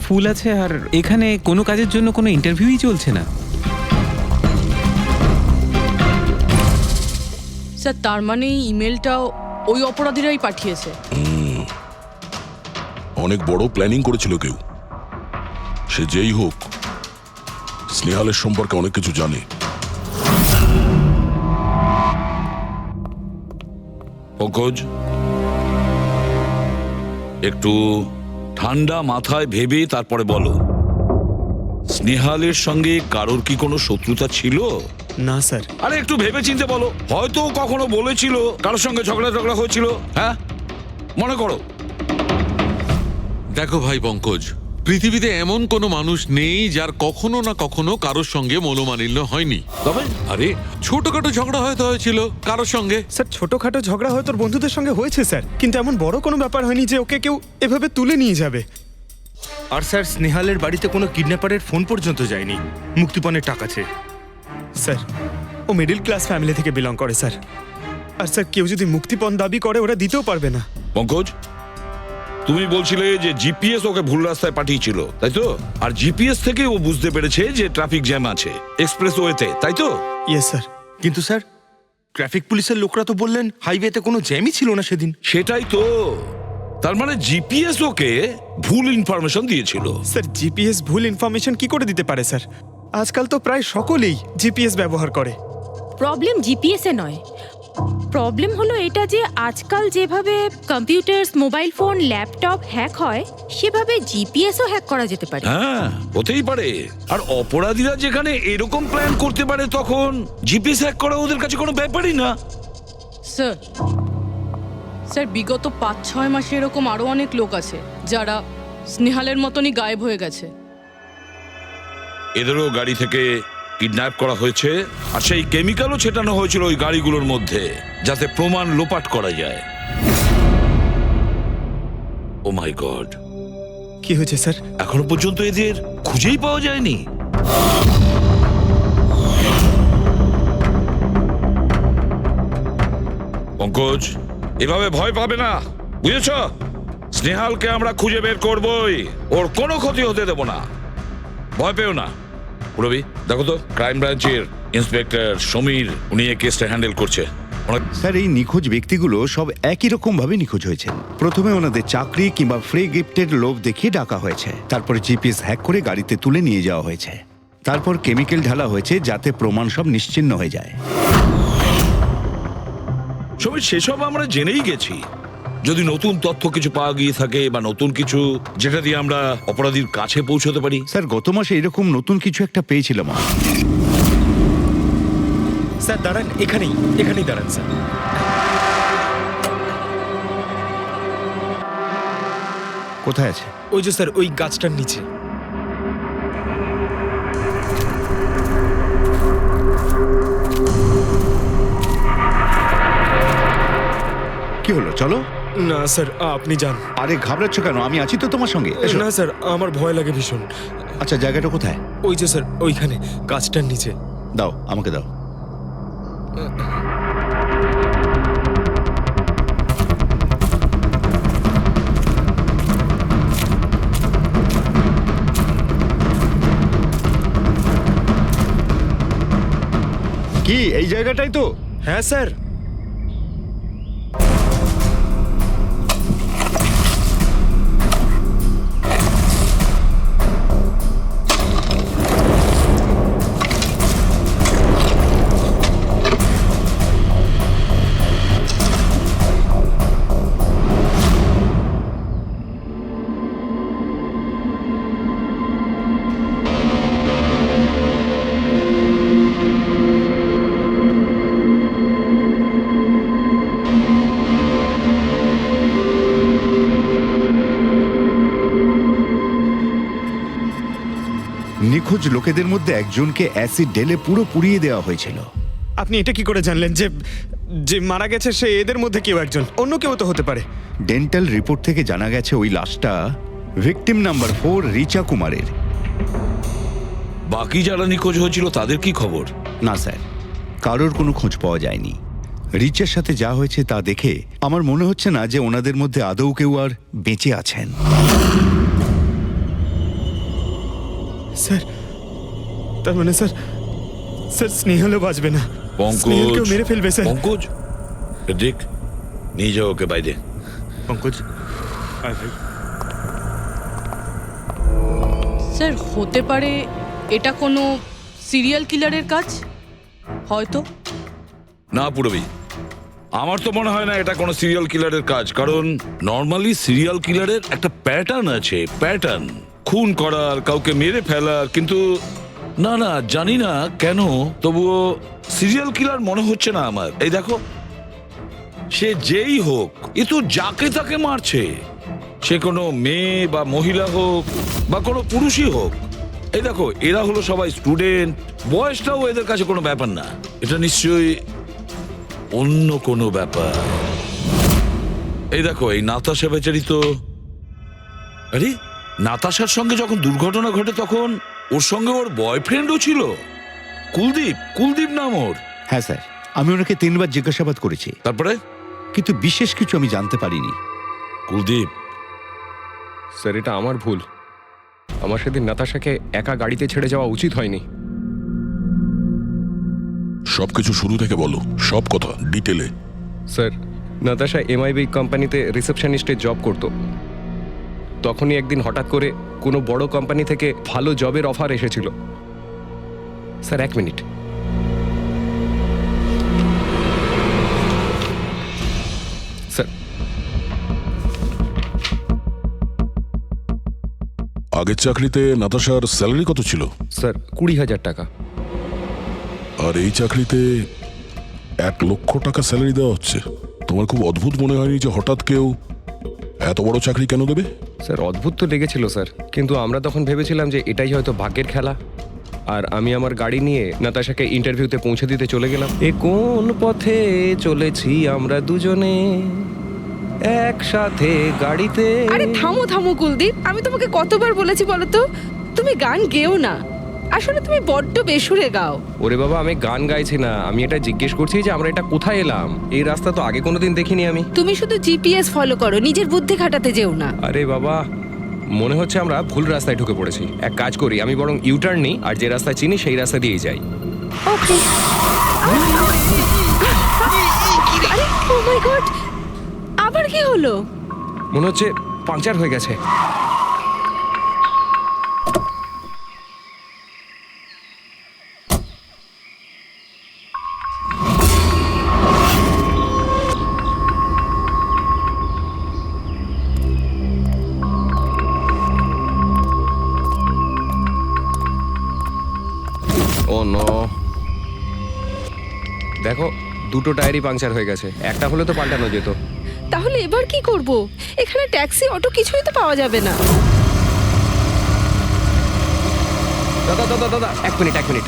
ফুল আছে আর এখানে কোনো কাজের জন্য কোনো ইন্টারভিউই চলছে না। স্যার তার মানে এই ইমেলটাও ওই অপরাধীরাই পাঠিয়েছে। অনেক বড় প্ল্যানিং করেছিল কেউ। সে যেই হোক, স্নেহালের সম্পর্কে অনেক কিছু জানে। পঙ্কজ, একটু ঠান্ডা মাথায় ভেবে তারপরে বলো, স্নেহালের সঙ্গে কারোর কি কোনো শত্রুতা ছিল? না স্যার। আরে একটু ভেবে চিন্তে বলো, হয়তো কখনো বলেছিল কারোর সঙ্গে ঝগড়া হয়েছিল। হ্যাঁ, মনে করো। দেখো ভাই পঙ্কজ, পৃথিবীতে এমন কোনো মানুষ নেই যার কখনো না কখনো কারোর সঙ্গে মনোমালিন্য হয়নি। তবে আরে ছোটখাটো ঝগড়া হয়তো হয়েছিল কারোর সঙ্গে। স্যার ছোটখাটো ঝগড়া হয়তো ওর বন্ধুদের সঙ্গে হয়েছে স্যার, কিন্তু এমন বড় কোনো ব্যাপার হয়নি যে ওকে কেউ এভাবে তুলে নিয়ে যাবে। আর স্যার স্নেহালের বাড়িতে কোনো কিডন্যাপারের ফোন পর্যন্ত যায়নি। মুক্তিপণের টাকা চেয়ে। স্যার ও মিডল ক্লাস ফ্যামিলি থেকে বিলং করে স্যার। আর স্যার কেউ যদি মুক্তিপণ দাবি করে ওরা দিতেও পারবে না। পঙ্কজ, তুমি বলছিলে যে জিপিএস ওকে ভুল রাস্তায় পাঠিয়েছিল, তাই তো? আর জিপিএস থেকে ও বুঝতে পেরেছে যে ট্রাফিক জ্যাম আছে এক্সপ্রেসওয়েতে, তাই তো? Yes sir. কিন্তু স্যার ট্রাফিক পুলিশের লোকরা তো বললেন হাইওয়েতে কোনো জ্যামই ছিল না সেদিন। সেটাই তো। তার মানে জিপিএস ওকে ভুল ইনফরমেশন দিয়েছিল। স্যার জিপিএস ভুল ইনফরমেশন কি করে দিতে পারে স্যার? আজকাল তো প্রায় সকলেই জিপিএস ব্যবহার করে। প্রবলেম জিপিএসে নয়, প্রবলেম হলো এটা যে আজকাল যেভাবে computers, mobile phone, laptop hack হয় সেভাবে জিপিএসও হ্যাক করা যেতে পারে। হ্যাঁ, হতেই পারে। আর অপরাধীরা যেখানে এরকম প্ল্যান করতে পারে তখন জিপিএস হ্যাক করা ওদের কাছে কোনো ব্যাপারই না। স্যার স্যার বিগত 5-6 মাসে এরকম আরো অনেক লোক আছে যারা স্নেহালের মতনই গায়েব হয়ে গেছে। এদেরও গাড়ি থেকে কিডন্যাপ করা হয়েছে, আর সেই কেমিক্যালও ছেটানো হয়েছিল ওই গাড়িগুলোর মধ্যে যাতে প্রমাণ লোপাট করা যায়। ও মাই গড, কি হয়েছে স্যার? এখনো পর্যন্ত এদের খুঁজেই পাওয়া যায়নি। পঙ্কজ, এভাবে ভয় পাবে না, বুঝেছ? স্নেহালকে আমরা খুঁজে বের করবই, ওর কোনো ক্ষতি হতে দেব না, ভয় পেও না। রবি, দেখো তো ক্রাইম ব্রাঞ্চের ইন্সপেক্টর সমীর, উনি এই কেসটা হ্যান্ডেল করছে। স্যার এই নিখোঁজ ব্যক্তিগুলো সব একই রকম ভাবে নিখোঁজ হয়েছে। প্রথমে ওনাদের চাকরি কিংবা ফ্রি গিফটের লোভ দেখিয়ে ডাকা হয়েছে, তারপরে জিপিএস হ্যাক করে গাড়িতে তুলে নিয়ে যাওয়া হয়েছে, তারপর কেমিক্যাল ঢালা হয়েছে যাতে প্রমাণ সব নিশ্চিহ্ন হয়ে যায়। সমীর, সেসব আমরা জেনেই গেছি। যদি নতুন তথ্য কিছু পাওয়া গিয়ে থাকে বা নতুন কিছু যেটা দিয়ে আমরা অপরাধীর কাছে পৌঁছতে পারি। স্যার গত মাসে এরকম নতুন কিছু একটা পেয়েছিলাম। স্যার দাঁড়ান, এখানেই দাঁড়ান স্যার। কোথায় আছে? ওই যে স্যার ওই গাছটার নিচে। কি হলো, চলো। না স্যার আপনি যান। আরে ঘাবড়াচ্ছ কেন? আমি আছি তো তোমার সঙ্গে, এসো। না স্যার আমার ভয় লাগে ভীষণ। আচ্ছা জায়গাটা কোথায়? ওই যে স্যার ওইখানে গাছটার নিচে। দাও, আমাকে দাও। কি এই জায়গাটাই তো? হ্যাঁ স্যার। নিখোঁজ লোকেদের মধ্যে একজনকে অ্যাসিড ঢেলে পুরো পুড়িয়ে দেওয়া হয়েছিল। আপনি এটা কি করে জানলেন যে যে মারা গেছে সে এদের মধ্যে কেউ একজন? অন্য কেউ তো হতে পারে। ডেন্টাল রিপোর্ট থেকে জানা গেছে ওই লাশটা ভিকটিম নাম্বার 4 রিচা কুমারের। বাকি যারা নিখোঁজ হয়েছিল তাদের কি খবর? না স্যার, কারোর কোনো খোঁজ পাওয়া যায়নি। রিচার সাথে যা হয়েছে তা দেখে আমার মনে হচ্ছে না যে ওনাদের মধ্যে আদৌ কেউ আর বেঁচে আছেন। স্যার তার মানে স্যার স্যার স্নেহালও বাঁচবে না, স্নেহালকেও মেরে ফেলবে স্যার। পঙ্কজ দেখ, নিয়ে যাও ওকে বাইরে। পঙ্কজ আয় ভাই। স্যার হতে পারে এটা কোনো সিরিয়াল কিলারের কাজ, হয়তো। না পুরবি, আমার তো মনে হয় না এটা কোনো সিরিয়াল কিলারের কাজ, কারণ নর্মালি সিরিয়াল কিলারের একটা প্যাটার্ন আছে, প্যাটার্ন খুন করার, কাউকে মেরে ফেলার, কিন্তু না না জানি না কেন তবুও সিরিয়াল কিলার মনে হচ্ছে না আমার। এই দেখো, সে যেই হোক এ তো যাকে তাকে মারছে, সে কোনো মেয়ে বা মহিলা হোক বা কোনো পুরুষই হোক। এই দেখো, এরা হলো সবাই স্টুডেন্ট, বয়সটাও এদের কাছে কোনো ব্যাপার না। এটা নিশ্চয়ই অন্য কোনো ব্যাপার। এই দেখো, এই নাতাশা বেচারি তো, আরে নাতাশার সঙ্গে যখন দুর্ঘটনা ঘটে তখন ওর সঙ্গে ওর বয়ফ্রেন্ডও ছিল, কুলদীপ, কুলদীপ নাম ওর। হ্যাঁ স্যার, আমি ওনাকে 3 বার জিজ্ঞাসাবাদ করেছি, তারপরে কিন্তু বিশেষ কিছু আমি জানতে পারিনি। কুলদীপ, স্যার এটা আমার ভুল, আমার সেদিন নাতাশাকে একা গাড়িতে ছেড়ে যাওয়া উচিত হয়নি। সবকিছু শুরু থেকে বলো, সব কথা ডিটেলে। স্যার নাতাশা এমআইবি কোম্পানিতে রিসেপশনিস্টের জব করত। তখনই একদিন হঠাৎ করে কোনো বড় কোম্পানি থেকে ভালো জবের অফার এসেছিল। Sir 1 minute. স্যার আগের চাকরিতে নাতাশার স্যালারি কত ছিল? স্যার 20,000 টাকা। আর এই চাকরিতে 1 লক্ষ টাকা স্যালারি দেওয়া হচ্ছে। তোমার খুব অদ্ভুত মনে হয়নি যে হঠাৎ কেউ এত বড় চাকরি কেন দেবে? স্যার অদ্ভুত তো লেগেছিল স্যার, কিন্তু আমরা তখন ভেবেছিলাম যে এটাই হয়তো ভাগ্যের খেলা। আর আমি আমার গাড়ি নিয়ে নাতাশাকে ইন্টারভিউতে পৌঁছে দিতে চলে গেলাম। এ কোন পথে চলেছি আমরা দুজনে একসাথে গাড়িতে। আরে থামো থামো কুলদীপ, আমি তোমাকে কতবার বলেছি বলো তো, তুমি গান গেও না, আসলে তুমি বড্ড বেসুরে গাও। ওরে বাবা, আমি গান গাইছি না, আমি এটা জিজ্ঞেস করছি যে আমরা এটা কোথায় এলাম। এই রাস্তা তো আগে কোনোদিন দেখিনি আমি। তুমি শুধু জিপিএস ফলো করো, নিজের বুদ্ধি খাটাতে যেও না। আরে বাবা, মনে হচ্ছে আমরা ভুল রাস্তায় ঢুকে পড়েছি। এক কাজ করি, আমি বরং ইউটার্ন নিই, আর যে রাস্তা চিনি সেই রাস্তা দিয়েই যাই। ওকে। আরে ও মাই গড, আবার কি হলো? মনে হচ্ছে পাংচার হয়ে গেছে। ও নো, দেখো দুটো টায়ারই পাংচার হয়ে গেছে, একটা হলে তো পাল্টানো যেত। তাহলে এবার কি করব? এখানে ট্যাক্সি অটো কিছুই তো পাওয়া যাবে না। দাদা দাদা দাদা, 1 মিনিট 1 মিনিট,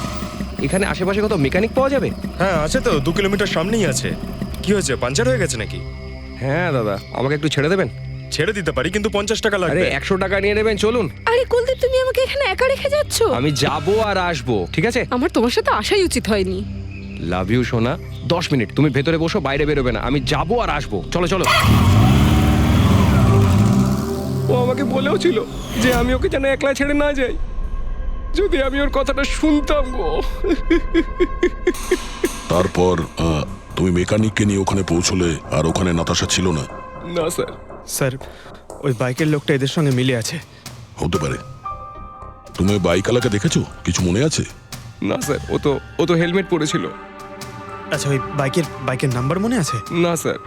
এখানে আশেপাশে কত মেকানিক পাওয়া যাবে? হ্যাঁ আছে তো, 2 কিলোমিটার সামনেই আছে। কি হয়েছে, পাঞ্চার হয়ে গেছে নাকি? হ্যাঁ দাদা, আমাকে একটু ছেড়ে দেবেন? ছেড়ে দিতে পারি, কিন্তু 50 টাকা আরে লাগবে। 100 টাকা নিয়ে নেবেন, চলুন। আরে কুলদীপ, তুমি আমাকে এখানে একা রেখে যাচ্ছ? আমি যাবো আর আসবো, ঠিক আছে? আমার তোমার সাথে আসাই উচিত হয়নি। লাভ ইউ সোনা। 10 মিনিট তুমি ভেতরে বসো, বাইরে বেরোবে না, আমি যাবো আর আসবো। চলো চলো। ও আমাকে বলেও ছিল যে আমি ওকে যেন একলা ছেড়ে না যাই। যদি আমি ওর কথাটা শুনতাম গো। তারপর তুমি মেকানিককে নিয়ে ওখানে পৌঁছলে, আর ওখানে নাতাশা ছিল না? না স্যার। স্যার ওই বাইকের লোকটা এদের সঙ্গে মিলে আছে। হতে পারে। তুমি ওই বাইকওয়ালাকে দেখেছো? কিছু মনে আছে? না স্যার, ও তো হেলমেট পরেছিল। আচ্ছা, ওই বাইকের নাম্বার মনে আছে? না স্যার,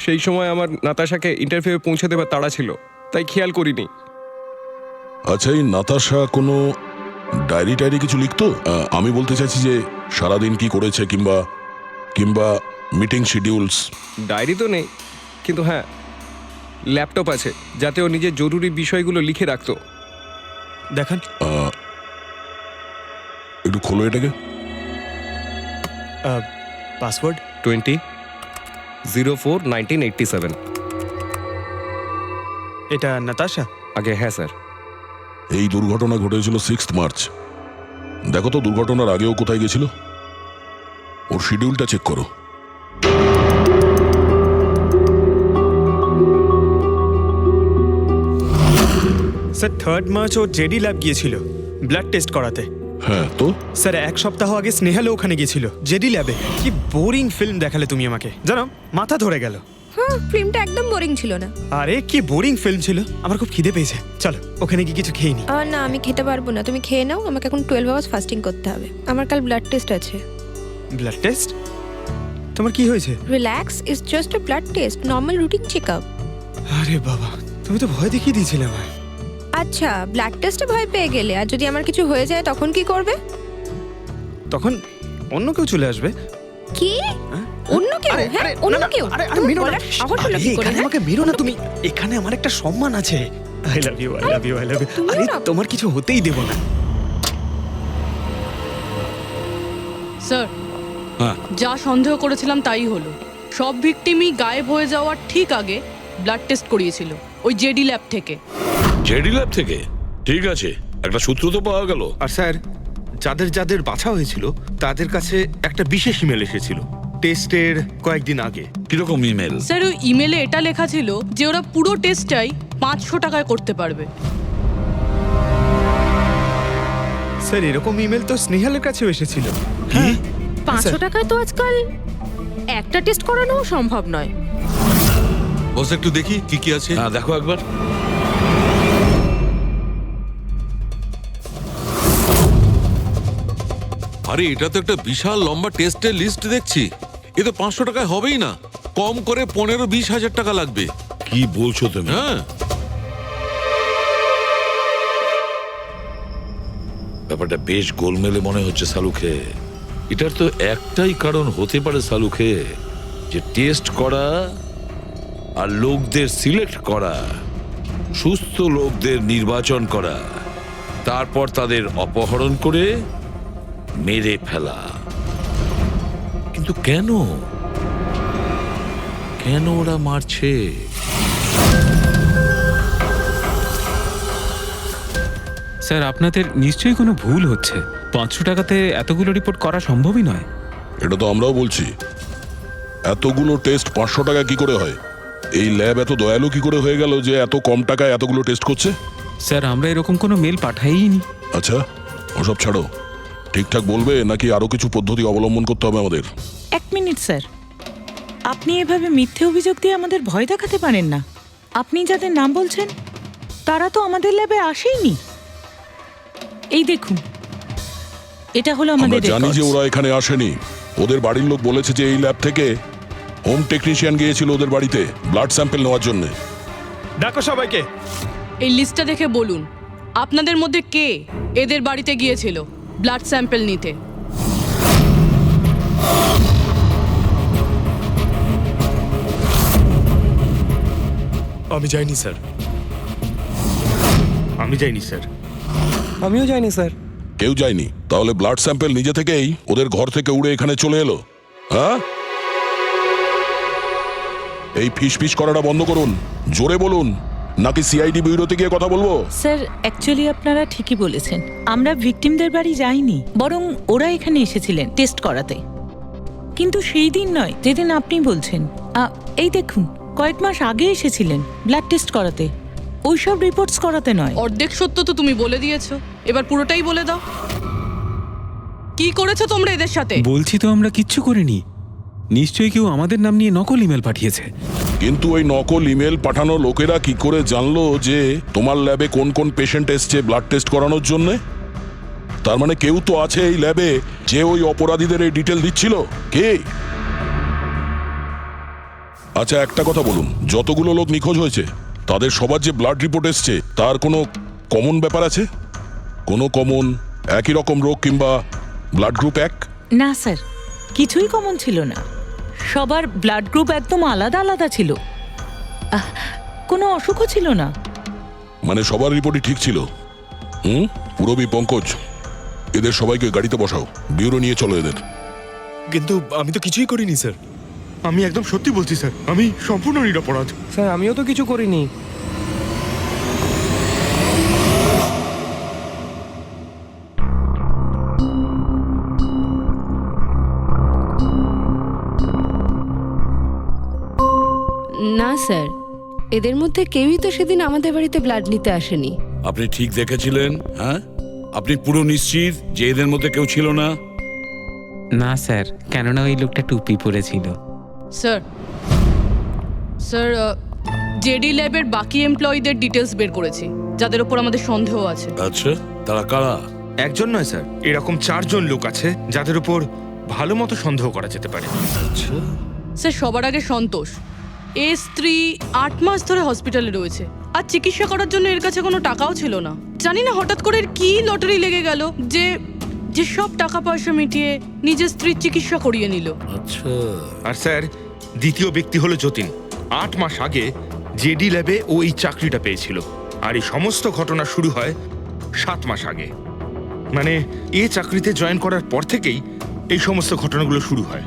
সেই সময় আমার নাতাশাকে ইন্টারভিউ পৌঁছে দেবার তাড়া ছিল, তাই খেয়াল করিনি। আচ্ছা, এই নাতাশা কোনো ডায়েরি টায়েরি কিছু লিখতো? আমি বলতে চাইছি যে সারাদিন কি করেছে, কিংবা মিটিং শিডিউলস। ডায়েরি তো নেই, কিন্তু হ্যাঁ ল্যাপটপ আছে, যাতে ও নিজের জরুরি বিষয়গুলো লিখে রাখতো। দেখান। একটু খোলো এটাকে। পাসওয়ার্ড 20/04/1987। এটা নাতাশা? আগে হ্যাঁ স্যার। এই দুর্ঘটনা ঘটেছিল 6 মার্চ। দেখো তো দুর্ঘটনার আগেও কোথায় গেছিল, ওর শিডিউলটা চেক করো। স্যার 3 মার্চ ও জেডি ল্যাব গিয়েছিল, ব্লাড টেস্ট করাতে। হ্যাঁ তো স্যার 1 সপ্তাহ আগে স্নেহালও ওখানে গিয়েছিল জেডি ল্যাবে। কি বোরিং ফিল্ম দেখালে তুমি আমাকে, জানো মাথা ধরে গেল। হ্যাঁ, ফিল্মটা একদম বোরিং ছিল না। আরে কি বোরিং ফিল্ম ছিল, আমার খুব খিদে পেয়েছে, চলো ওখানে গিয়ে কিছু খেয়ে নি। না, আমি খেতে পারবো না, তুমি খেয়ে নাও। আমাকে এখন 12 আওয়ার্স ফাস্টিং করতে হবে, আমার কাল ব্লাড টেস্ট আছে। Blood test? তোমার কি হয়েছে? Relax, it's just a blood test, normal routine checkup. আরে বাবা, তুমি তো ভয় দেখিয়ে দিয়েছিলে আমায়। আচ্ছা, ব্লাড টেস্টে ভয় পেয়ে গেলে, আর যদি আমার কিছু হয়ে যায় তখন কি করবে? তখন অন্য কেউ চলে আসবে। কি? অন্য কেউ? হ্যাঁ, অন্য কেউ? আরে মেরো না, সাহস হলো কি করে? এখানে আমাকে মেরো না তুমি, এখানে আমার একটা সম্মান আছে। I love you, I love you, I love you. আরে তোমার কিছু হতেই দেব না। স্যার, হ্যাঁ যা সন্দেহ করেছিলাম তাই হলো। সব ভিকটিমই গায়েব হয়ে যাওয়ার ঠিক আগে ব্লাড টেস্ট করিয়েছিল ওই জেডি ল্যাব থেকে। জেডি ল্যাব থেকে? ঠিক আছে, একটা সূত্র তো পাওয়া গেল। আর স্যার, যাদের যাদের বাছা হয়েছিল তাদের কাছে একটা বিশেষ ইমেল এসেছিল টেস্টের কয়েকদিন আগে। কিরকম ইমেল? স্যার, ওই ইমেলে এটা লেখা ছিল যে ওরা পুরো টেস্টটাই 500 টাকায় করতে পারবে। স্যার এরকম ইমেল তো স্নেহালের কাছেও এসেছিল। কি? 500 টাকায় তো আজকাল একটা টেস্ট করানোও সম্ভব নয়। বস একটু দেখি কি কি আছে। হ্যাঁ দেখো একবার। আরে এটা তো একটা বিশাল লম্বা টেস্টের লিস্ট দেখছি। এ তো 500 টাকায় হবেই না, কম করে 15-20 হাজার টাকা লাগবে। কি বলছো তুমি? হ্যাঁ, ব্যাপারটা বেশ গোলমেলে মনে হচ্ছে সালুখে। এটার তো একটাই কারণ হতে পারে সালুখে, যে টেস্ট করা আর লোকদের সিলেক্ট করা, সুস্থ লোকদের নির্বাচন করা, তারপর তাদের অপহরণ করে মেরে ফেলা। কিন্তু কেন কেন ওরা মারছে? স্যার, আপনাদের নিশ্চয়ই কোনো ভুল হচ্ছে। 500 টাকাতে এতগুলো রিপোর্ট করা সম্ভবই নয়। এটা তো আমরাও বলছি, এতগুলো টেস্ট 500 টাকা কি করে হয়? এই ল্যাব এত দয়ালু কি করে হয়ে গেল যে এত কম টাকায় এতগুলো টেস্ট করছে? স্যার, আমরা এরকম কোনো মেল পাঠাইনি। আচ্ছা ওসব ছাড়ো, ঠিকঠাক বলবে নাকি আরো কিছু পদ্ধতি অবলম্বন করতে হবে আমাদের? 1 মিনিট স্যার, আপনি এভাবে মিথ্যে অভিযোগ দিয়ে আমাদের ভয় দেখাতে পারেন না। আপনি যাদের নাম বলছেন তারা তো আমাদের ল্যাবে আসেইনি। এই দেখুন, এটা হলো আমরা আমাদের জানি যে records। ওরা এখানে আসেনি। ওদের বাড়ির লোক বলেছে যে এই ল্যাব থেকে হোম টেকনিশিয়ান গিয়েছিল ওদের বাড়িতে ব্লাড স্যাম্পল নেওয়ার জন্য। ডাকো সবাইকে। এই লিস্টটা দেখে বলুন আপনাদের মধ্যে কে এদের বাড়িতে গিয়েছিল ব্লাড স্যাম্পল নিতে। আমি যাইনি স্যার। আমি যাইনি স্যার। আমিও যাইনি স্যার। কেউ যায়নি? তাহলে ব্লাড স্যাম্পল নিজে থেকেই ওদের ঘর থেকে উড়ে এখানে চলে এলো? হ্যাঁ, এই ফিস করাটা বন্ধ করুন, জোরে বলুন, নাকি সিআইডি ব্যুরোতে গিয়ে কথা বলবো? স্যার, অ্যাকচুয়ালি আপনারা ঠিকই বলেছেন, আমরা ভিকটিমদের বাড়ি যাইনি, বরং ওরা এখানে এসেছিলেন টেস্ট করাতে। কিন্তু সেই দিন নয় যেদিন আপনি বলছেন। এই দেখুন, কয়েক মাস আগে এসেছিলেন ব্লাড টেস্ট করাতে, ওইসব রিপোর্টস করাতে নয়। অর্ধেক সত্য তো তুমি বলে দিয়েছো, এবার পুরোটাই বলে দাও। কি করেছো তোমরা এদের সাথে? বলছি তো আমরা কিচ্ছু করিনি। নিশ্চয়ই কেউ আমাদের নাম নিয়ে নকল ইমেল পাঠিয়েছে। কিন্তু ওই নকল ইমেল পাঠানো লোকেরা কি করে জানলো যে তোমার ল্যাবে কোন কোন পেশেন্ট এসছে ব্লাড টেস্ট করানোর জন্য? তার মানে কেউ তো আছে এই ল্যাবে যে ওই অপরাধীদের এই ডিটেল দিচ্ছিল। কে? আচ্ছা একটা কথা বলুন, যতগুলো লোক নিখোঁজ হয়েছে তাদের সবার যে ব্লাড রিপোর্ট এসছে তার কোনো কমন ব্যাপার আছে? কোনো কমন একই রকম রোগ কিংবা ব্লাড গ্রুপ এক? না স্যার, কিছুই কমন ছিল না। সবার ব্লাড গ্রুপ একদম আলাদা আলাদা ছিল, কোনো অসুখও ছিল না। মানে সবার রিপোর্টই ঠিক ছিল? পুরবি, পঙ্কজ, এদের সবাইকে গাড়িতে বসাও, ব্যুরো নিয়ে চলো এদের। কিন্তু আমি তো কিছুই করিনি স্যার। আমি একদম সত্যি বলছি স্যার, আমি সম্পূর্ণ নিরপরাধ। স্যার আমিও তো কিছু করিনি। না স্যার, এদের মধ্যে কেউই তো সেদিন আমাদের বাড়িতে ব্লাড নিতে আসেনি। আপনি ঠিক দেখেছিলেন? হ্যাঁ, আপনি পুরো নিশ্চিত যে এদের মধ্যে কেউ ছিল না? না স্যার, কেননা ওই লোকটা টুপি পরেছিল। স্যার স্যার জেডি ল্যাবের বাকি এমপ্লয়ীদের ডিটেলস বের করেছি, যাদের উপর আমাদের সন্দেহ আছে। আচ্ছা, তারা কারা? একজন নয় স্যার, এরকম 4 জন লোক আছে যাদের উপর ভালো মতো সন্দেহ করা যেতে পারে। আচ্ছা, স্যার সবার আগে সন্তোষ। এর স্ত্রী 8 মাস ধরে হসপিটালে রয়েছে, আর চিকিৎসা করার জন্য এর কাছে কোনো টাকাও ছিল না। জানি না হঠাৎ করে এর কি লটারি লেগে গেল যে যে সব টাকা পয়সা মিটিয়ে নিজের স্ত্রীর চিকিৎসা করিয়ে নিল। আচ্ছা। আর স্যার দ্বিতীয় ব্যক্তি হলো যতীন। 8 মাস আগে জেডি ল্যাবে ও এই চাকরিটা পেয়েছিল, আর এই সমস্ত ঘটনা শুরু হয় 7 মাস আগে। মানে এই চাকরিতে জয়েন করার পর থেকেই এই সমস্ত ঘটনাগুলো শুরু হয়।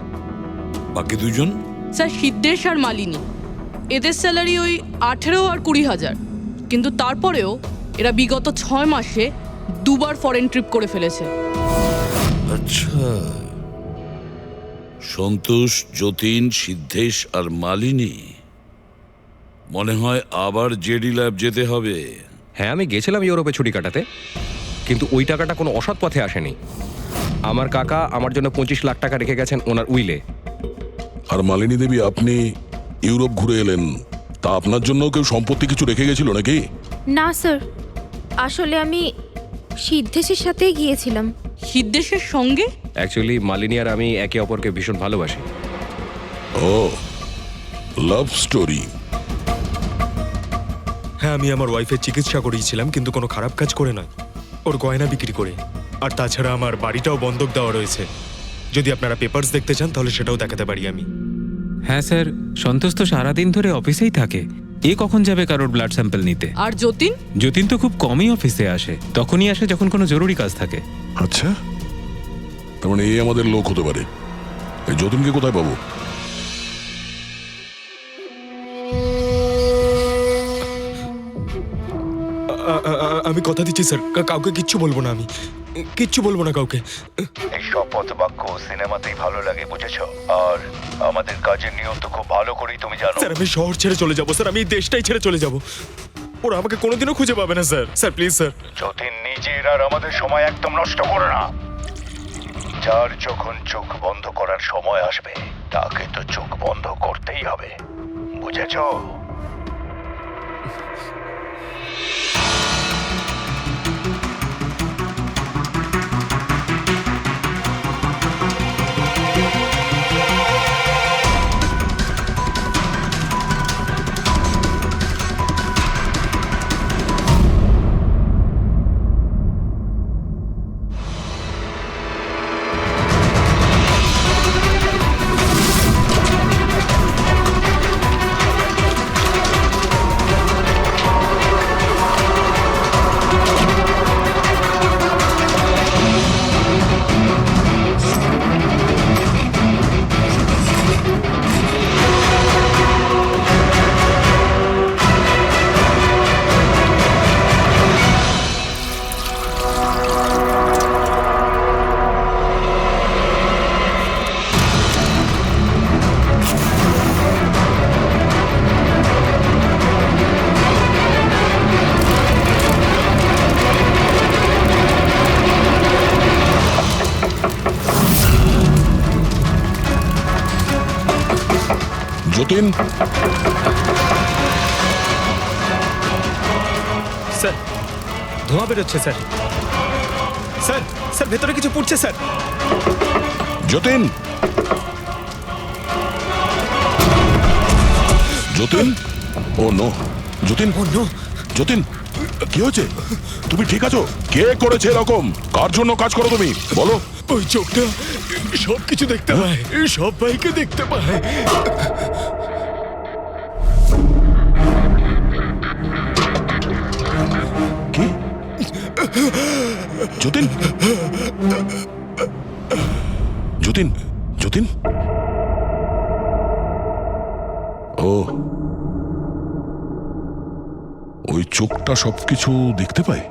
বাকি দুজন? স্যার সিদ্ধেশ আর মালিনী, এদের স্যালারি ওই 18 আর 20,000, কিন্তু তারপরেও এরা বিগত 6 মাসে 2বার ফরেন ট্রিপ করে ফেলেছে। আচ্ছা, সন্তোষ, যতীন, সিদ্ধেশ আর মালিনী। মনে হয় আবার জেডি ল্যাব যেতে হবে। হ্যাঁ, আমি গেছিলাম ইউরোপে ছুটি কাটাতে, কিন্তু ওই টাকাটা কোনো অসৎ পথে আসেনি। আমার কাকা আমার জন্য 25 লাখ টাকা রেখে গেছেন ওনার উইলে। আর মালিনী দেবী, আপনি ইউরোপ ঘুরে এলেন, তা আপনার জন্য কেউ সম্পত্তি কিছু রেখে গেছিল নাকি? না স্যার, আসলে আমি সিদ্ধেশের সাথেই গিয়েছিলাম। সিদ্ধেশের সঙ্গে? অ্যাকচুয়ালি মালিনী আর আমি একে অপরকে ভীষণ ভালোবাসি। ও, লাভ স্টোরি। হ্যাঁ, আমি আমার ওয়াইফের চিকিৎসা করিয়েছিলাম, কিন্তু কোনো খারাপ কাজ করে নয়, ওর গয়না বিক্রি করে। আর তাছাড়া আমার বাড়িটাও বন্ধক দেওয়া রয়েছে। যদি আপনারা পেপারস দেখতে চান তাহলে সেটাও দেখাতে পারি আমি। হ্যাঁ স্যার, সন্তোষ তো সারাদিন ধরে অফিসেই থাকে। এ কখন যাবে কারোর ব্লাড স্যাম্পল নিতে? আর যতীন? যতীন তো খুব কমই অফিসে আসে, তখনই আসে যখন কোনো জরুরি কাজ থাকে। আচ্ছা, তার মানে এই আমাদের লোক হতে পারে। এই যতীনকে কোথায় পাবো? আমি কথা দিচ্ছি স্যার, কাউকে কিচ্ছু বলবো না, আমি কিচ্ছু বলবো না কাউকে। এই শপথ বাক্য সিনেমাতেই ভালো লাগে, বুঝেছো? আর আমাদের কাজের নিয়ম তো খুব ভালো করেই তুমি জানো। স্যার আমি শহর ছেড়ে চলে যাবো স্যার, আমি এই দেশটাই ছেড়ে চলে যাবো। ওরা আমাকে কোনোদিনও খুঁজে পাবে না sir. Sir please sir. Jatin, নিজের আর আমাদের সময় একদম নষ্ট করো না। যার যখন চোখ বন্ধ করার সময় আসবে তাকে তো চোখ বন্ধ করতেই হবে, বুঝেছো? যতীন, স্যার ধোঁয়া বেরোচ্ছে স্যার। স্যার স্যার ভেতরে কিছু পুড়ছে স্যার। যতীন, যতীন, ও নো, যতীন, ও নো, যতীন, কি হয়েছে? তুমি ঠিক আছো? কে করেছে এরকম? কার জন্য কাজ করো তুমি, বলো? ওই চোখটা সব কিছু দেখতে পায়, সব ভাইকে দেখতে পায়। কি? যতীন, যতীন, যতীন, ও, ওই চোখটা সবকিছু দেখতে পায়।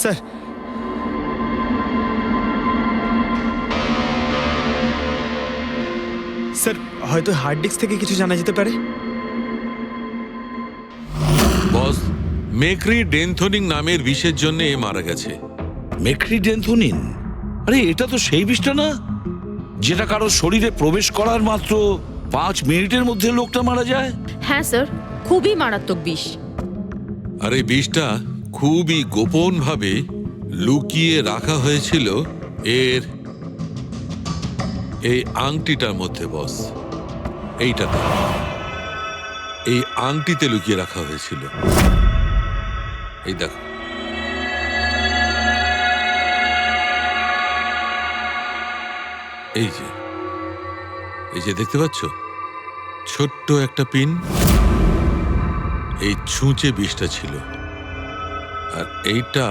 স্যার স্যার হয়তো হার্ড ডিস্ক থেকে কিছু জানা যেতে পারে। বস, মেক্রি ডেনথোনিং নামের বিষের জন্য এ মারা গেছে। মেক্রিডেন্থোনিন? আরে এটা তো সেই বিষটা না যেটা কারো শরীরে প্রবেশ করার মাত্র 5 মিনিটের মধ্যে লোকটা মারা যায়? হ্যাঁ স্যার, খুবই মারাত্মক বিষ। আর এই বিষটা খুবই গোপনভাবে লুকিয়ে রাখা হয়েছিল এর এই আংটিটার মধ্যে। বস, এইটাতে, এই আংটিতে লুকিয়ে রাখা হয়েছিল। এই দেখো, এই যে দেখতে পাচ্ছ ছোট্ট একটা পিন, এই ছুঁচে বিষটা ছিল, আর এইটা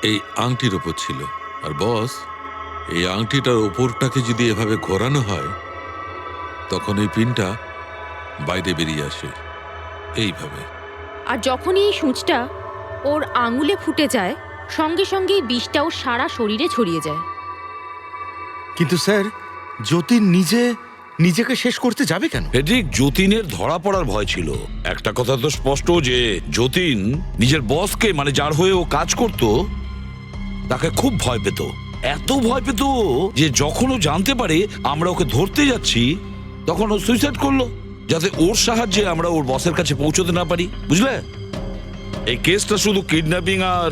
এই আংটির ওপর ছিল। আর বস, এই আংটিটার ওপরটাকে যদি এভাবে ঘোরানো হয় তখন এই পিনটা বাইরে বেরিয়ে আসে এইভাবে। আর যখনই এই সূঁচটা ওর আঙুলে ফুটে যায়, সঙ্গে সঙ্গে বিষটাও সারা শরীরে ছড়িয়ে যায়। কিন্তু স্যার, যতীন নিজেকে শেষ করতে যাবে কেন? ফেডরিক, যতীনের ধরা পড়ার ভয় ছিল। একটা কথা তো স্পষ্ট যে যতীন নিজের বসকে, মানে যার হয়ে ও কাজ করত, তাকে খুব ভয় পেত। এত ভয় পেত যে যখন ও জানতে পারে আমরা ওকে ধরতে যাচ্ছি তখন ও সুইসাইড করলো, যাতে ওর সাহায্যে আমরা ওর বসের কাছে পৌঁছতে না পারি। বুঝলে, এই কেসটা শুধু কিডন্যাপিং আর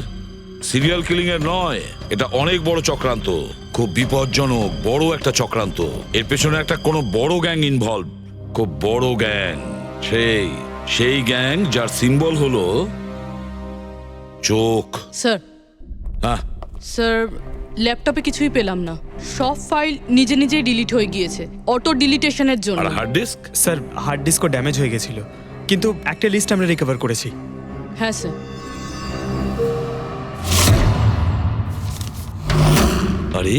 সিরিয়াল কিলিং এর নয়, এটা অনেক বড় চক্রান্ত, খুব বিপজ্জনক বড় একটা চক্রান্ত। এর পেছনে একটা কোনো বড় গ্যাং ইনভলভ, খুব বড় গ্যাং। সেই গ্যাং যার সিম্বল হলো চোখ। স্যার, হ্যাঁ স্যার, ল্যাপটপে কিছুই পেলাম না। সব ফাইল নিজে নিজেই ডিলিট হয়ে গিয়েছে অটো ডিলিটেশনের জন্য। আর হার্ড ডিস্ক? স্যার, হার্ড ডিস্কও ড্যামেজ হয়ে গেছিল, কিন্তু একটা লিস্ট আমরা রিকভার করেছি। হ্যাঁ স্যার। আরে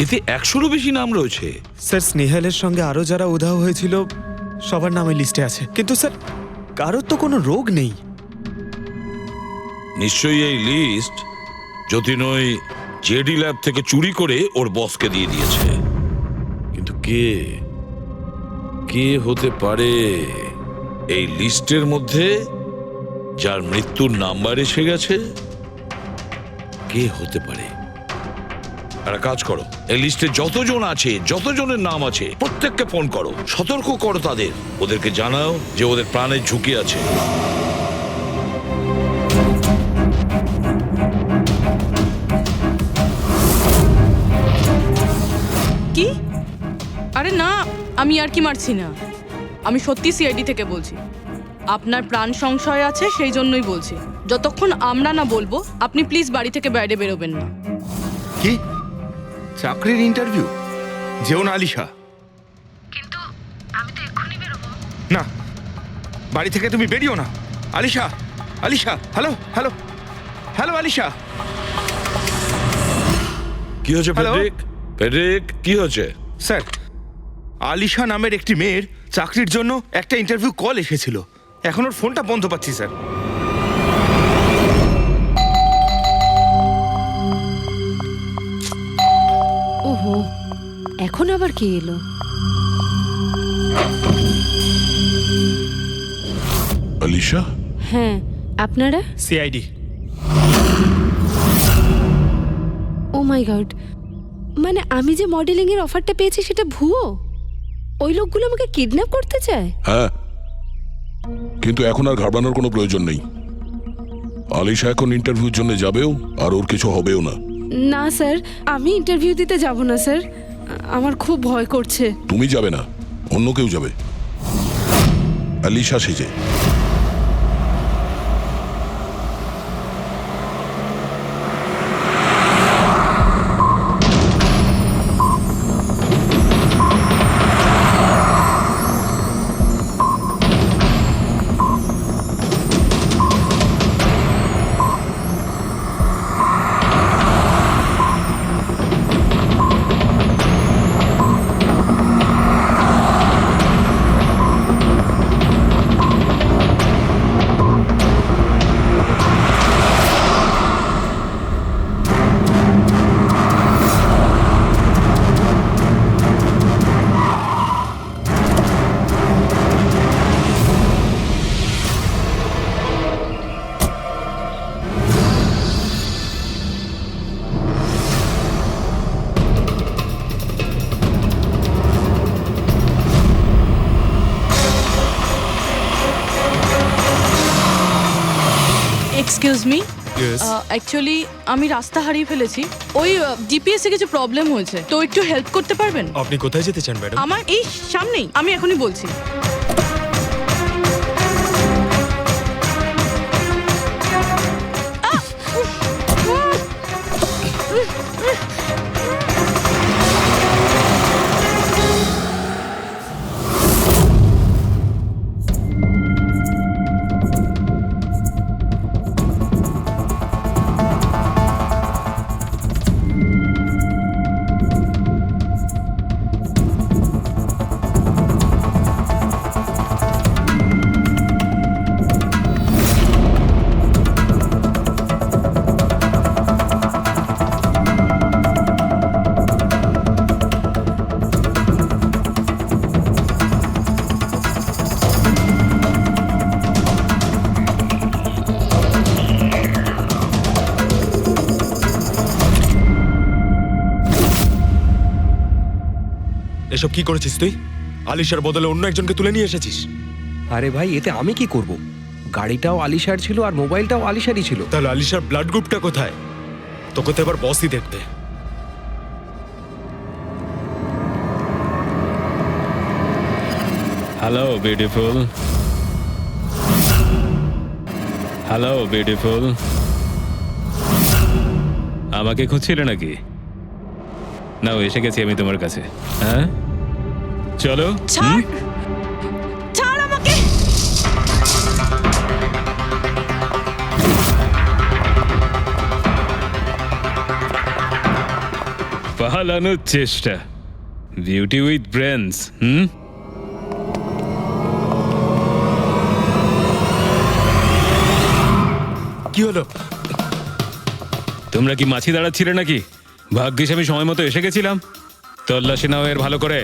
এতে 100-রও বেশি নাম রয়েছে। স্যার, স্নেহালের সঙ্গে আরো যারা উধাও হয়েছিল সবার নাম এই লিস্টে আছে, কিন্তু স্যার কারোর তো কোনো রোগ নেই। নিশ্চয়ই এই লিস্ট যতীন ওই জেডি ল্যাব থেকে চুরি করে ওর বসকে দিয়ে দিয়েছে। কিন্তু কে হতে পারে এই লিস্টের মধ্যে যার মৃত্যুর নাম্বার এসে গেছে? কে হতে পারে? একটা কাজ করো, এই লিস্টে যতজন আছে, যতজনের নাম আছে, প্রত্যেককে ফোন করো, সতর্ক করো তাদের, ওদেরকে জানাও যে ওদের প্রাণের ঝুঁকি আছে। কি? আরে না, আমি আর কি মারছি না। আমি সত্যি সিআইডি থেকে বলছি। আপনার প্রাণ সংশয় আছে, সেই জন্যই বলছি। যতক্ষণ আমরা না বলবো, আপনি প্লিজ বাড়ি থেকে বাইরে বেরোবেন না। কি চাকরির ইন্টারভিউ? যেও না আলিশা। কিন্তু আমি তো এক্ষুনি বেরোবো। না, বাড়ি থেকে তুমি বেরিও না। Alisha, Alisha, hello hello hello Alisha. কি হয়েছে ফেডরিক? ফেডরিক, কি হয়েছে? স্যার, আলিশা নামের একটি মেয়ের চাকরির জন্য একটা ইন্টারভিউ কল এসেছিল। এখন ওর ফোনটা বন্ধ পাচ্ছি স্যার। ওহো, এখন আবার কে এলো? আলিশা? হ্যাঁ, আপনারা? সিআইডি। ও মাই গড, মানে আমি যে মডেলিং এর অফারটা পেয়েছি সেটা ভুয়ো? ওই লোকগুলো আমাকে কিডন্যাপ করতে চায়? হ্যাঁ, কিন্তু এখন আর ঘাবড়ানোর কোনো প্রয়োজন নেই। আলিশা এখন ইন্টারভিউর জন্য যাবেও, আর ওর কিছু হবেও না। না স্যার, আমি ইন্টারভিউ দিতে যাব না স্যার, আমার খুব ভয় করছে। তুমি যাবে না, অন্য কেউ যাবে, আলিশা সেজে। Excuse me Yes. অ্যাকচুয়ালি আমি রাস্তা হারিয়ে ফেলেছি। ওই জিপিএস এ কিছু প্রবলেম হয়েছে, তো একটু হেল্প করতে পারবেন? আপনি কোথায় যেতে চান ম্যাডাম? আমার এই সামনেই, আমি এখনই বলছি। এসব কি করেছিস তুই? আলিশার বদলে অন্য একজনকে তুলে নিয়ে এসেছিস। আরে ভাই, এতে আমি কি করব? গাড়িটাও আলিশার ছিল আর মোবাইলটাও আলিশারই ছিল। তাহলে আলিশার ব্লাড গ্রুপটা কোথায়? তোকে তো এবার বসই দেখতে। হ্যালো বিউটিফুল, হ্যালো বিউটিফুল, আমাকে খুঁজছিলে নাকি? নাও, এসে গেছি আমি তোমার কাছে। হ্যাঁ, চলো। ছাড়, ছাড় আমাকে। পালানোর চেষ্টা, বিউটি উইথ ব্রেনস। কি হলো? তোমরা কি মাছি দাঁড়াচ্ছিলে নাকি? ভাগ্যিস আমি সময় মতো এসে গেছিলাম। তল্লাশি নাও এর ভালো করে।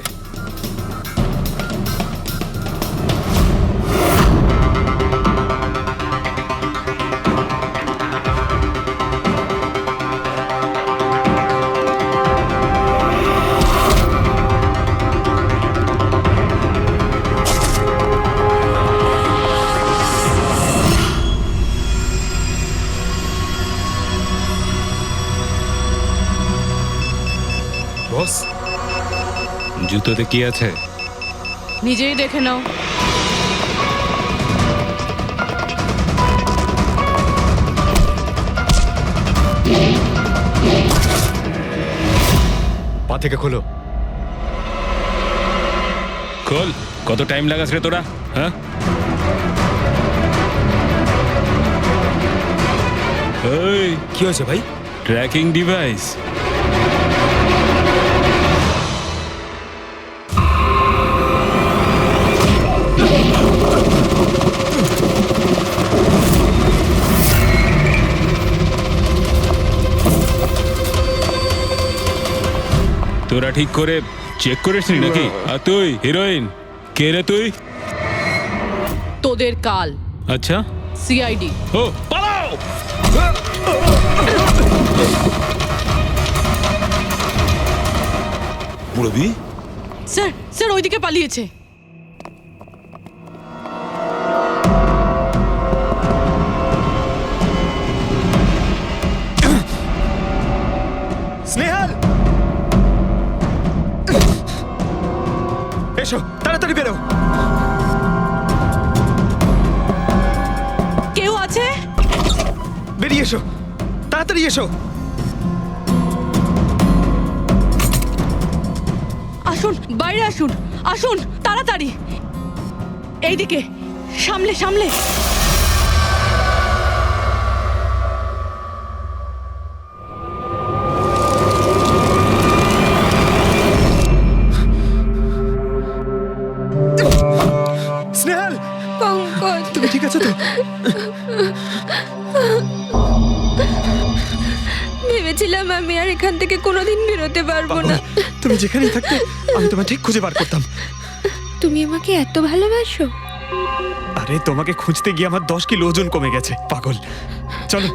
বস, জুতোতে কি আছে? নিজেই দেখে নাও। পা থেকে খোলো। খোল। কত টাইম লাগাস রে তোরা? হ্যাঁ, এই কি হয়েছে ভাই? Tracking device. তোরা ঠিক করে চেক করিসনি নাকি? আর তুই হিরোইন, কে রে তুই? তোদের কাল। আচ্ছা, সিআইডি। ও পালাও। মুরবি, স্যার, স্যার ওইদিকে পালিয়েছে। স্নেহাল, এসো তাড়াতাড়ি বেরো। কেউ আছে? বেরিয়ে এসো, তাড়াতাড়ি এসো। আসুন, বাইরে আসুন, আসুন তাড়াতাড়ি। এইদিকে, সামলে সামলে। স্নেহাল, পঙ্কজ, তুমি ঠিক আছে তো? ভেবেছিলাম আমি আর এখান থেকে কোনোদিন বেরোতে পারবো না। তুমি যেখানেই থাকতে আমি তোমায় ঠিক খুঁজে বার করতাম। তুমি আমাকে এত ভালোবাসো? আরে তোমাকে খুঁজতে গিয়ে আমার 10 কিলো ওজন কমে গেছে, পাগল। চলো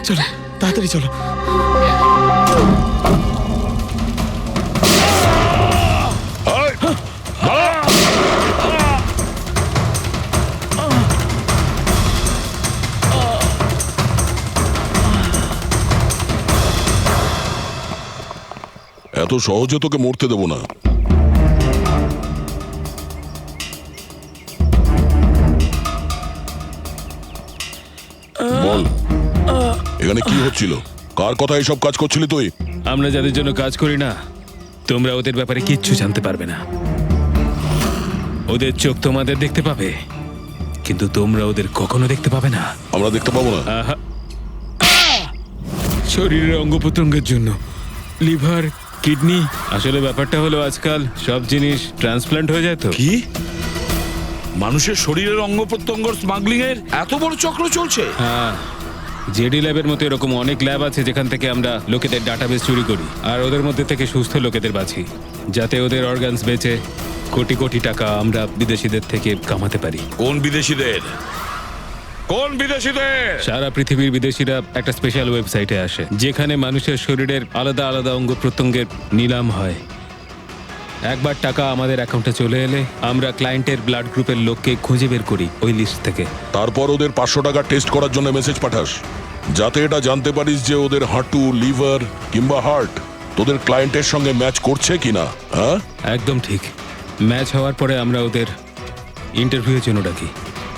চলো, তাড়াতাড়ি চলো। অত সহজে তোকে মরতে দেবো না। বল, এখানে কি হচ্ছিল? কার কথা এসব কাজ করছিলি তুই? আমরা যাদের জন্য কাজ করি না, তোমরা ওদের ব্যাপারে কিচ্ছু জানতে পারবে না। ওদের চোখ তোমাদের দেখতে পাবে, কিন্তু তোমরা ওদের কখনো দেখতে পাবে না। আমরা দেখতে পাবো না? আহা! শরীরের অঙ্গ প্রত্যঙ্গের জন্য লিভার, কিডনি। আসলে ব্যাপারটা হলো আজকাল সব জিনিস ট্রান্সপ্লান্ট হয়ে যায় তো। কি মানুষের শরীরের অঙ্গ প্রত্যঙ্গ স্মাগলিং এর এত বড় চক্র চলছে? হ্যাঁ, জেডি ল্যাবের মতো এরকম অনেক ল্যাব আছে যেখান থেকে আমরা লোকেদের ডাটাবেস চুরি করি আর ওদের মধ্যে থেকে সুস্থ লোকেদের বাছি, যাতে ওদের অর্গানস বেচে কোটি কোটি টাকা আমরা বিদেশিদের থেকে কামাতে পারি। কোন বিদেশিদের? কোন বিদেশিদের? সারা পৃথিবীর বিদেশিরা একটা স্পেশাল ওয়েবসাইটে আসে যেখানে মানুষের শরীরের আলাদা আলাদা অঙ্গ প্রত্যঙ্গের নিলাম হয়। একবার টাকা আমাদের অ্যাকাউন্টে চলে এলে আমরা ক্লায়েন্টের ব্লাড গ্রুপের লোককে খুঁজে বের করি ওই লিস্ট থেকে। তারপর ওদের 500 টাকা টেস্ট করার জন্য মেসেজ পাঠাস, যাতে এটা জানতে পারিস যে ওদের হাঁটু, লিভার কিংবা হার্ট তোদের ক্লায়েন্টের সঙ্গে ম্যাচ করছে কিনা। হ্যাঁ, একদম ঠিক। ম্যাচ হওয়ার পরে আমরা ওদের ইন্টারভিউয়ের জন্য ডাকি,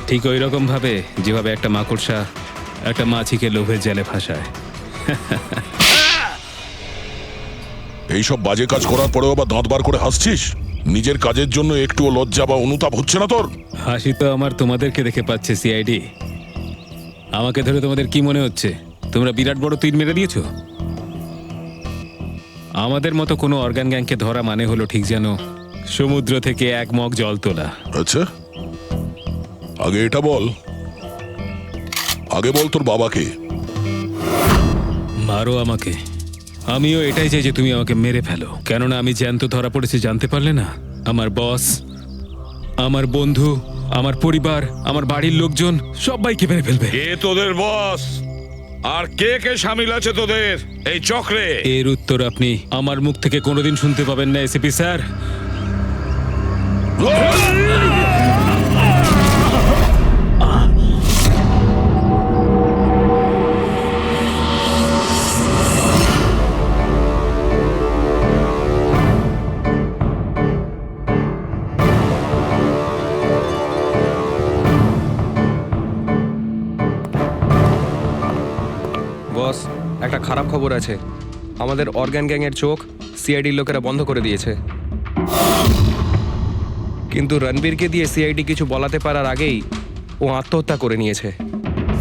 ঠিক ওই রকম ভাবে যেভাবে একটা মাকড়সা একটা মাছিকে লোভে জেলে ফাঁসায়। এইসব বাজে কাজ করার পরেও আবার দাঁত বার করে হাসছিস? নিজের কাজের জন্য একটুও লজ্জা বা অনুতাপ হচ্ছে না তোর? হাসি তো আমার তোমাদেরকে দেখে পাচ্ছে সিআইডি। আমাকে ধরে তোমাদের কি মনে হচ্ছে তোমরা বিরাট বড় তীর মেরে দিয়েছো? আমাদের মতো কোনো অর্গান গ্যাংকে ধরা মানে হলো ঠিক যেন সমুদ্র থেকে এক মগ জল তোলা। আচ্ছা, আগে এটা বল, আগে বল তোর বাবাকে। মারো আমাকে, আমিও এটাই চাই যে তুমি আমাকে মেরে ফেলো, কেননা আমি জ্যান্ত ধরা পড়েছি জানতে পারলে না? আমার বস, আমার বন্ধু, আমার পরিবার, আমার বাড়ির লোকজন সবাইকে মেরে ফেলবে। কে তোদের বস আর কে কে শামিল আছে তোদের এই চক্রে? এর উত্তর আপনি আমার মুখ থেকে কোনোদিন শুনতে পাবেন না এসিপি স্যার। বস, একটা খারাপ খবর আছে। আমাদের অর্গান গ্যাংয়ের চোখ সিআইডির লোকেরা বন্ধ করে দিয়েছে। কিন্তু রণবীরকে দিয়ে সিআইডি কিছু বলাতে পারার আগেই ও আত্মহত্যা করে নিয়েছে।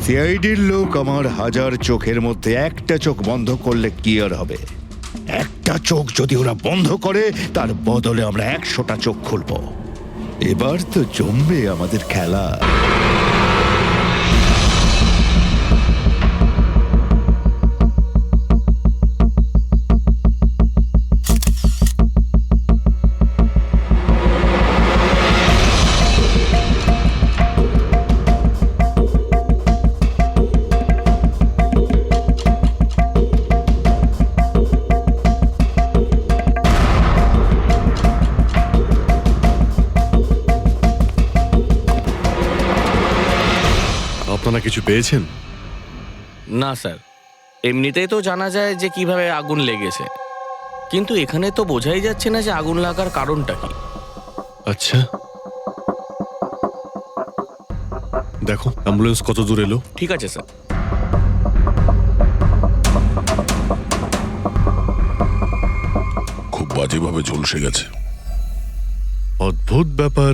সিআইডির লোক আমার 1000 চোখের মধ্যে একটা চোখ বন্ধ করলে কি আর হবে? একটা চোখ যদি ওরা বন্ধ করে তার বদলে আমরা 100টা চোখ খুলবো। এবার তো জমবে আমাদের খেলা। আপনারা কিছু পেয়েছেন? না স্যার, এমনিতেই তো জানা যায় যে কিভাবে আগুন লেগেছে, কিন্তু এখানে তো বোঝাই যাচ্ছে না যে আগুন লাগার কারণটা কি। আচ্ছা, দেখো অ্যাম্বুলেন্স কত দূর এলো। ঠিক আছে স্যার। খুব বাজেভাবে ঝলসে গেছে। অদ্ভুত ব্যাপার,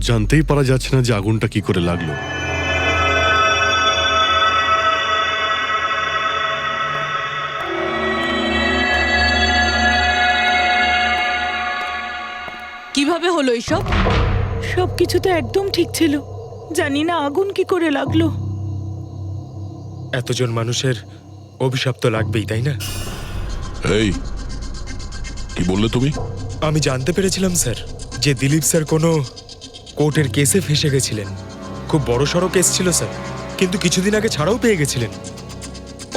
জানতেই পারা যাচ্ছে না যে আগুনটা কি করে লাগলো। কিভাবে হলো এইসব? সবকিছু তো একদম ঠিক ছিল, জানি না আগুন কি করে লাগলো। এতজন মানুষের অভিশাপ তো লাগবেই, তাই না? এই কি বললে তুমি? আমি জানতে পেরেছিলাম স্যার যে দিলীপ স্যার কোনো কোর্টের কেসে ফেঁসে গেছিলেন। খুব বড়সড় কেস ছিল স্যার, কিন্তু কিছুদিন আগে ছাড়াও পেয়ে গেছিলেন।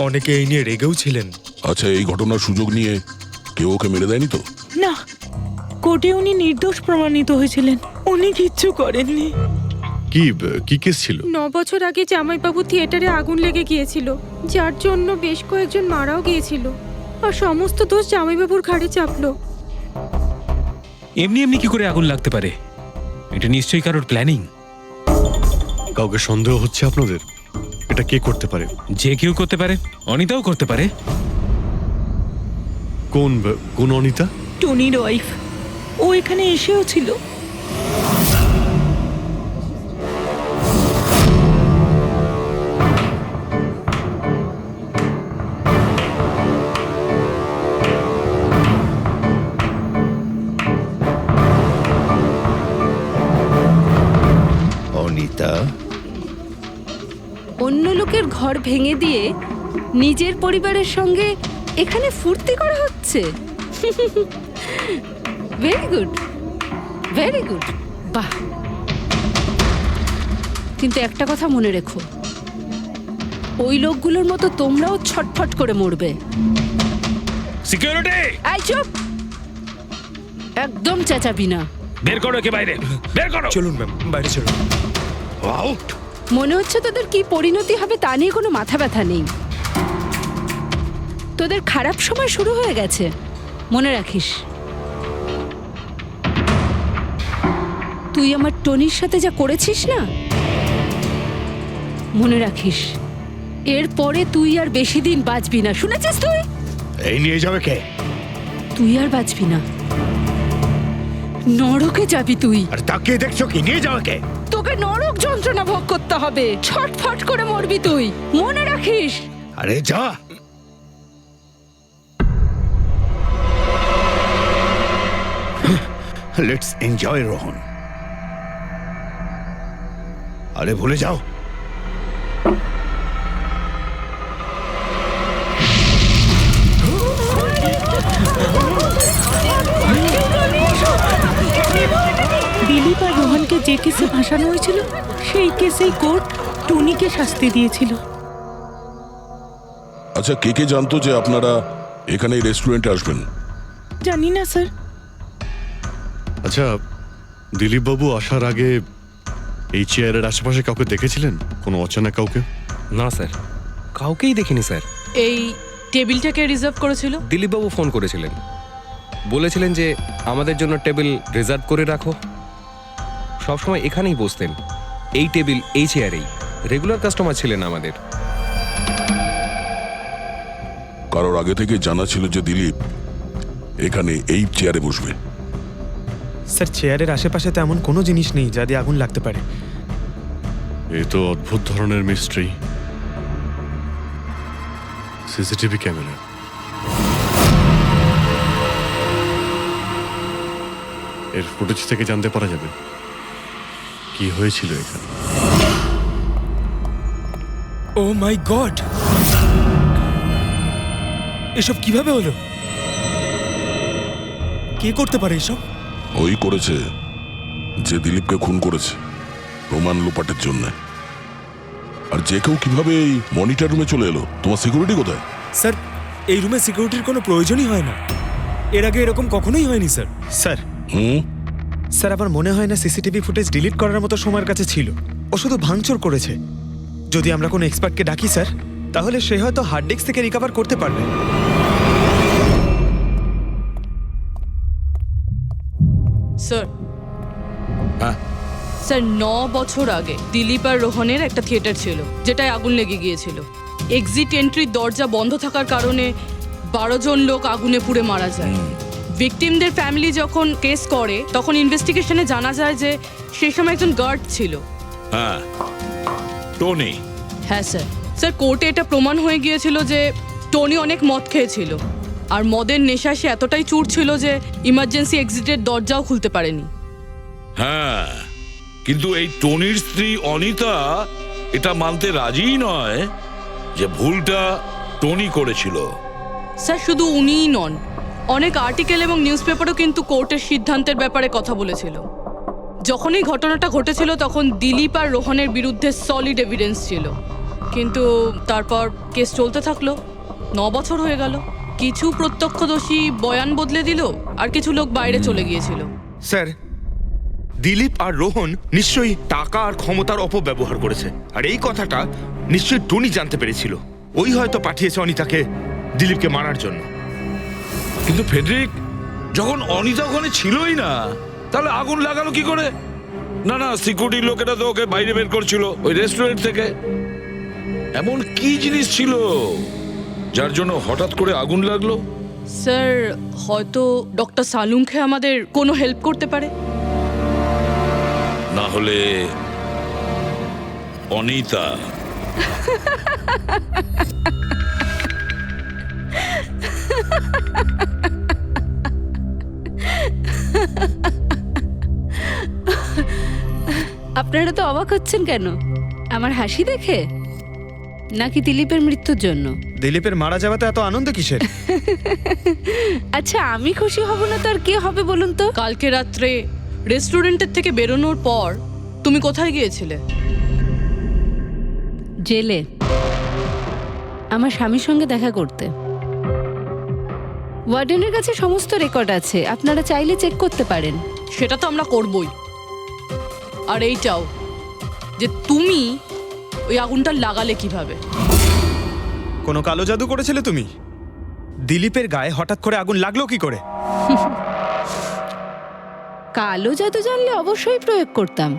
অনেকে এই নিয়ে রেগেও ছিলেন। আচ্ছা, এই ঘটনার সুযোগ নিয়ে কেউ ওকে মেরে দেয়নি তো? না, কোর্টে উনি নির্দোষ প্রমাণিত হয়েছিলেন, উনি কিচ্ছু করেননি। কি কি কেস ছিল? 9 বছর আগে জামাইবাবু থিয়েটারে আগুন লেগে গিয়েছিল, যার জন্য বেশ কয়েকজন মারাও গিয়েছিল। আর সমস্ত দোষ জামাইবাবুর ঘাড়ে চাপলো। এমনি এমনি কি করে আগুন লাগতে পারে? এটা নিশ্চয়ই কারোর প্ল্যানিং। কাউকে সন্দেহ হচ্ছে আপনাদের? এটা কে করতে পারে? যে কেউ করতে পারে, অনিতাও করতে পারে। কোন অনিতা? টনির ওয়াইফ, ও এখানে এসেও ছিল। অনিতা, অন্য লোকের ঘর ভেঙে দিয়ে নিজের পরিবারের সঙ্গে এখানে ফুর্তি করা হচ্ছে। ভেরি গুড, ভেরি গুড, বাহ। কিন্তু একটা কথা মনে রেখো, ওই লোকগুলোর মতো তোমরাও ছটফট করে মরবে। সিকিউরিটি, এই চুপ, একদম চেঁচাবি না। বের করো একে বাইরে, বের করো। চলুন ম্যাম, বাইরে চলুন। আউট। মনে হচ্ছে তোদের কি পরিণতি হবে তা নিয়ে কোনো মাথা ব্যথা নেই। তোদের খারাপ সময় শুরু হয়ে গেছে, মনে রাখিস। তুই আমার টনির সাথে যা করেছিস না, মনে রাখিস এরপরে তুই আর বেশি দিন বাঁচবি না, শুনেছিস? তুই এই নিয়ে যাবে কে? তুই আর বাঁচবি না, নরকে যাবি তুই। আর তাকে দেখছো কি? নিয়ে যাবে কে? তোকে নরক যন্ত্রণা ভোগ করতে হবে, ছটফট করে মরবি তুই, মনে রাখিস। আরে যা। Let's enjoy Rohan. আরে ভুলে যাও। দিলীপ আর রোহনকে যে কেসে ভাসানো হয়েছিল, সেই কেসেই কোর্ট টনিকে শাস্তি দিয়েছিল। আচ্ছা, কে কে জানতো যে আপনারা এখানে এই রেস্টুরেন্টে আসবেন? জানি না স্যার। আচ্ছা, দিলীপ বাবু আসার আগে এই চেয়ারের আশেপাশে কাউকে দেখেছিলেন? কোনো অচেনা কাউকে? না স্যার, কাউকেই দেখিনি স্যার। এই টেবিলটাকে রিজার্ভ করেছিল? দিলীপবাবু ফোন করেছিলেন, বলেছিলেন যে আমাদের জন্য টেবিল রিজার্ভ করে রাখো। সবসময় এখানেই বসতেন, এই টেবিল এই চেয়ারেই। রেগুলার কাস্টমার ছিলেন আমাদের। কারোর আগে থেকে জানা ছিল যে দিলীপ এখানে এই চেয়ারে বসবে? স্যার, চেয়ারের আশেপাশে তেমন কোনো জিনিস নেই যা দিয়ে আগুন লাগতে পারে। এ তো অদ্ভুত ধরনের মিস্ট্রি। CCTV camera. এর ফুটেজ থেকে জানতে পারা যাবে কি হয়েছিল এখানে। ও মাই গড, এসব কিভাবে হলো? কে করতে পারে এসব? ওই করেছে যে দিলীপকে খুন করেছে প্রমাণ লোপাটের জন্য। আর যে কেউ কিভাবে এই মনিটর রুমে চলে এলো? তোমার সিকিউরিটি কোথায়? স্যার, এই রুমে সিকিউরিটির কোনো প্রয়োজনই হয় না। এর আগে এরকম কখনোই হয়নি স্যার। স্যার, স্যার আমার মনে হয় না সিসিটিভি ফুটেজ ডিলিট করার মতো সময়ের কাছে ছিল। ও শুধু ভাঙচুর করেছে। যদি আমরা কোনো এক্সপার্টকে ডাকি স্যার, তাহলে সে হয়তো হার্ড ডিস্ক থেকে রিকভার করতে পারবে। স্যার, স্যার 9 বছর আগে দিলীপ আর রোহনের একটা থিয়েটার ছিল যেটায় আগুন লেগে গিয়েছিল। এক্সিট এন্ট্রির দরজা বন্ধ থাকার কারণে 12 জন লোক আগুনে পুড়ে মারা যায়। ভিকটিমদের ফ্যামিলি যখন কেস করে তখন ইনভেস্টিগেশনে জানা যায় যে সেই সময় একজন গার্ড ছিল। হ্যাঁ, টনি। হ্যাঁ স্যার। স্যার, কোর্টে এটা প্রমাণ হয়ে গিয়েছিল যে টনি অনেক মদ খেয়েছিল, আর মদের নেশা সে এতটাই চুর ছিল যে ইমার্জেন্সি এক্সিটের দরজাও খুলতে পারেনি। হ্যাঁ, কিন্তু এই টনির স্ত্রী অনিতা এটা মানতে রাজিই নয় যে ভুলটা টনি করেছিল। স্যার, শুধু উনিই নন, অনেক আর্টিকেল এবং নিউজ পেপারও কিন্তু কোর্টের সিদ্ধান্তের ব্যাপারে কথা বলেছিল। যখন এই ঘটনাটা ঘটেছিল তখন দিলীপ আর রোহনের বিরুদ্ধে সলিড এভিডেন্স ছিল, কিন্তু তারপর কেস চলতে থাকলো। 9 বছর হয়ে গেল। কিছু প্রত্যক্ষদর্শী বয়ান বদলে দিল, আর কিছু লোক বাইরে চলে গিয়েছিল। স্যার, দিলীপ আর রোহন নিশ্চয়ই টাকা আর ক্ষমতার অপব্যবহার করেছে, আর এই কথাটা নিশ্চয়ই টনি জানতে পেরেছিল। ওই হয়তো পাঠিয়েছে অনিতাকে দিলীপকে মারার জন্য। কিন্তু ফেডরিক, যখন অনিতা ওখানে ছিলই না, তাহলে আগুন লাগালো কি করে? না না, সিকিউরিটি লোকেরা তো ওকে বাইরে বের করছিল ওই রেস্টুরেন্ট থেকে। এমন কি জিনিস ছিল যার জন্য হঠাৎ করে আগুন লাগলো? স্যার, হয়তো ডক্টর সালুংখে আমাদের কোনো হেল্প করতে পারে। না হলে অনিতা। আপনারা তো অবাক হচ্ছেন কেন? আমার হাসি দেখে নাকি দিলীপের মৃত্যুর জন্য? দিলীপের মারা যাওয়াতে এত আনন্দ কিসের? আচ্ছা, আমি খুশি হব না তো আর কে হবে বলুন তো? কালকে রাত্রে রেস্টুরেন্টের থেকে বেরোনোর পর তুমি কোথায় গিয়েছিলে? জেলে আমার স্বামীর সঙ্গে দেখা করতে। ওয়ার্ডেনের কাছে সমস্ত রেকর্ড আছে, আপনারা চাইলে চেক করতে পারেন। সেটা তো আমরা করবই। আর এইটাও যে তুমি ওই আগুনটা লাগালে কিভাবে? কোনো কালো জাদু করেছিলে তুমি? দিলীপের গায়ে হঠাৎ করে আগুন লাগলো কি করে? কালো জাদু জানলে অবশ্যই প্রয়োগ করতাম,